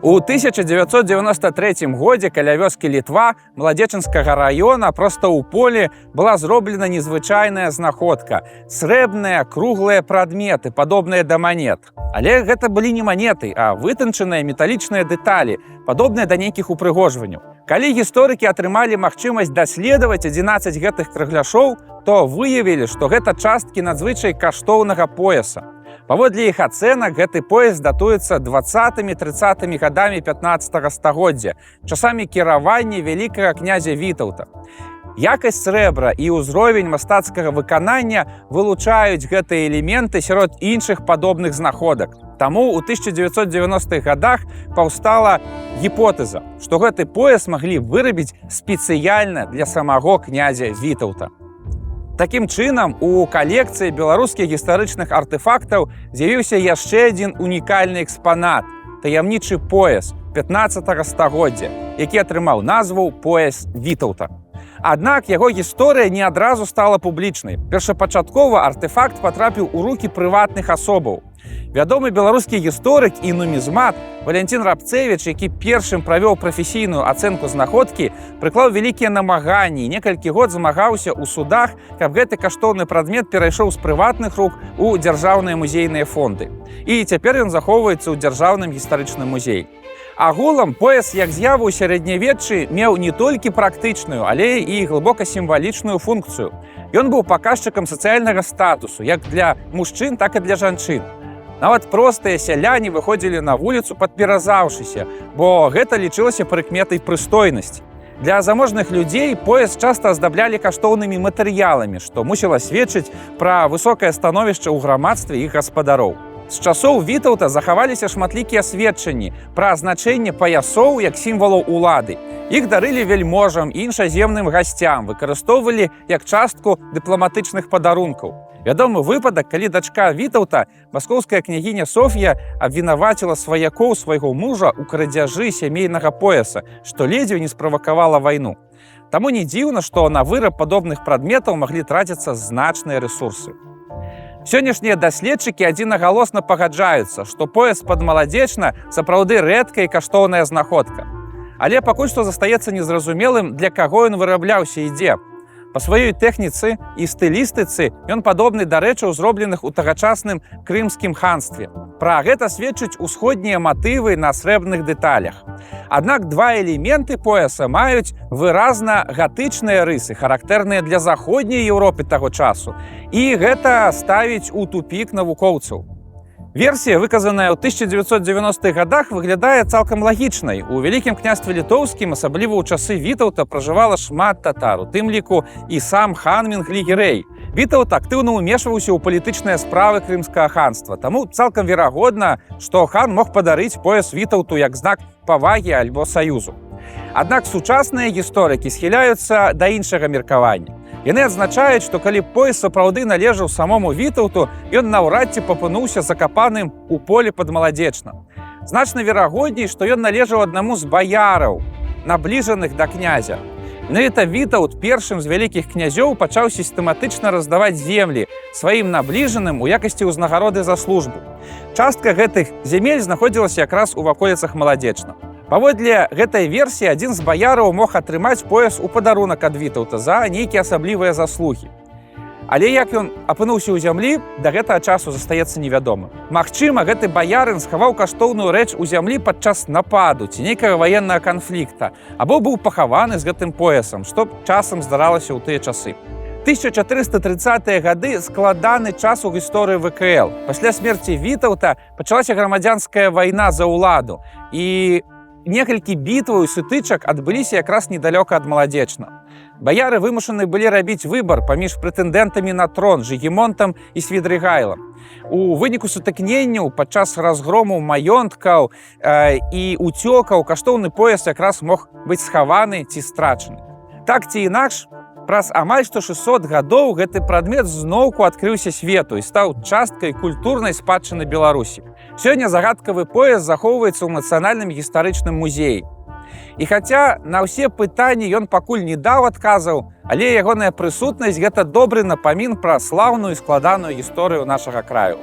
У 1993 годзе каля вёскі Літва Маладзечынскага района проста ў полі была зроблена незвычайная знаходка. Срэбныя круглыя прадметы, падобныя да манет. Але гэта былі не манеты, а вытанчаныя металічныя дэталі, падобныя да нейкіх упрыгожванняў. Калі гісторыкі атрымалі магчымасць даследаваць 11 гэтых кругляшоў, то выявілі, што гэта часткі надзвычай каштоўнага пояса. Паводле іх ацэнак, гэты пояс датуецца 20-30 гадамі 15 стагоддзя, часамі кіравання вялікага князя Вітаўта. Якасць срэбра і ўзровень мастацкага выканання вылучаюць гэтыя элементы сярод іншых падобных знаходак. Таму ў 1990-х гадах паўстала гіпотэза, што гэты пояс маглі вырабіць спецыяльна для самого князя Вітаўта. Такім чынам, у калекцыі беларускіх гістарычных артэфактаў з'явіўся яшчэ адзін унікальны экспанат – таямнічы пояс 15 стагоддзя, які атрымаў назву «Пояс Вітаўта». Аднак яго гісторыя не адразу стала публічнай. Першапачаткова артэфакт патрапіў у рукі прыватных асобаў. Вядомы беларускі гісторык і нумізмат Валянцін Рабцевіч, які першым правёў прафесійную ацэнку знаходкі, прыклаў вялікія намаганні і некалькі год змагаўся ў судах, каб гэты каштоўны прадмет перайшоў з прыватных рук у дзяржаўныя музейныя фонды. І цяпер ён захоўваецца ў дзяржаўным гістарычным музеі. Агулам, пояс як з'ява ў сярэднявеччы меў не толькі практычную, але і глыбока сімвалічную функцыю. Ён быў паказчыкам сацыяльнага статусу, як для мужчын, так і для жанчын. Нават простыя сяляне выходзілі на вуліцу падпіразаўшыся, бо гэта лічылася прыкметай прыстойнасці. Для заможных людзей пояс часта аздаблялі каштоўнымі матэрыяламі, што мусіла сведчыць пра высокае становішча ў грамадстве іх гаспадароў. З часоў Вітаўта захаваліся шматлікія сведчанні пра значэнне паясоў як сімвалаў улады. Іх дарылі вельможам і іншаземным гасцям, выкарыстоўвалі як частку дыпламатычных падарункаў. Вядомы выпадак, калі дачка Вітаўта, маскоўская княгіня Соф'я, абвінаваціла сваякоў свайго мужа ў крадзяжы сямейнага пояса, што ледзьве не справакавала вайну. Таму не дзіўна, што на выраб падобных прадметаў маглі траціцца значныя рэсурсы. Сённяшнія даследчыкі адзінагалосна пагаджаюцца, што пояс пад Маладзечна сапраўды рэдкая і каштоўная знаходка. Але пакуль што застаецца незразумелым, для каго ён вырабляўся і дзе. Па сваёй тэхніцы і стылістыцы ён падобны да рэчаў, зробленых у тагачасным крымскім ханстве. Пра гэта сведчаць усходнія матывы на срэбных дэталях. Аднак два элементы пояса маюць выразна гатычныя рысы, характэрныя для заходняй Еўропы таго часу. І гэта ставіць у тупік навукоўцаў. Версія, выказаная ў 1990-х гадах, выглядае цалкам лагічнай. У Вялікім княстве Літоўскім, асабліва ў часы Вітаўта, пражывала шмат татар, у тым ліку і сам хан Менглі-Гірэй. Вітаўт актыўна ўмешваўся ў палітычныя справы крымскага ханства, таму цалкам верагодна, што хан мог падарыць пояс Вітаўту як знак павагі альбо саюзу. Аднак сучасныя гісторыкі схіляюцца да іншага меркавання. Яны адзначаюць, што калі пояс сапраўды належаў самому Вітаўту, ён наўрад ці папынуўся закапаным у полі пад Маладзечна. Значна верагодней, што ён належаў аднаму з баяраў, набліжаных да князя. Менавіта Вітаўт першым з вялікіх князёў пачаў сістэматычна раздаваць землі сваім набліжаным у якасці ўзнагароды за службу. Частка гэтых земель знаходзілася якраз у ваколіцах Маладзечна. Паводле гэтай версіі, адзін з баяраў мог атрымаць пояс у падарунак ад Вітаўта за нейкія асаблівыя заслугі. Але як ён апынуўся ў зямлі, да гэтага часу застаецца невядомым. Магчыма, гэты баярын схаваў каштоўную рэч у зямлі падчас нападу ці нейкага ваеннага канфлікта, або быў пахаваны з гэтым поясам, што часам здаралася ў тыя часы. 1430-е гады складаны час у гісторыі ВКЛ. Пасля смерці Вітаўта пачалася грамадзянская вайна за ўладу, і некалькі бітваў і сутычак адбыліся якраз недалёка ад Маладзечна. Баяры вымушаны былі рабіць выбар паміж прэтэндэнтамі на трон Жыгімонтам і Свідрыгайлам. У выніку сутыкненняў падчас разгрому маёнткаў і уцёкаў каштоўны пояс якраз мог быць схаваны ці страчаны. Так ці інакш, праз амаль 600 гадоў гэты прадмет зноўку адкрыўся свету і стаў часткай культурнай спадчыны Беларусі. Сёння загадкавы пояс захоўваецца ў Нацыянальным гістарычным музеі. І хаця на ўсе пытанні ён пакуль не даў адказаў, але ягоная прысутнасць – гэта добры напамін пра слаўную і складаную гісторыю нашага краю.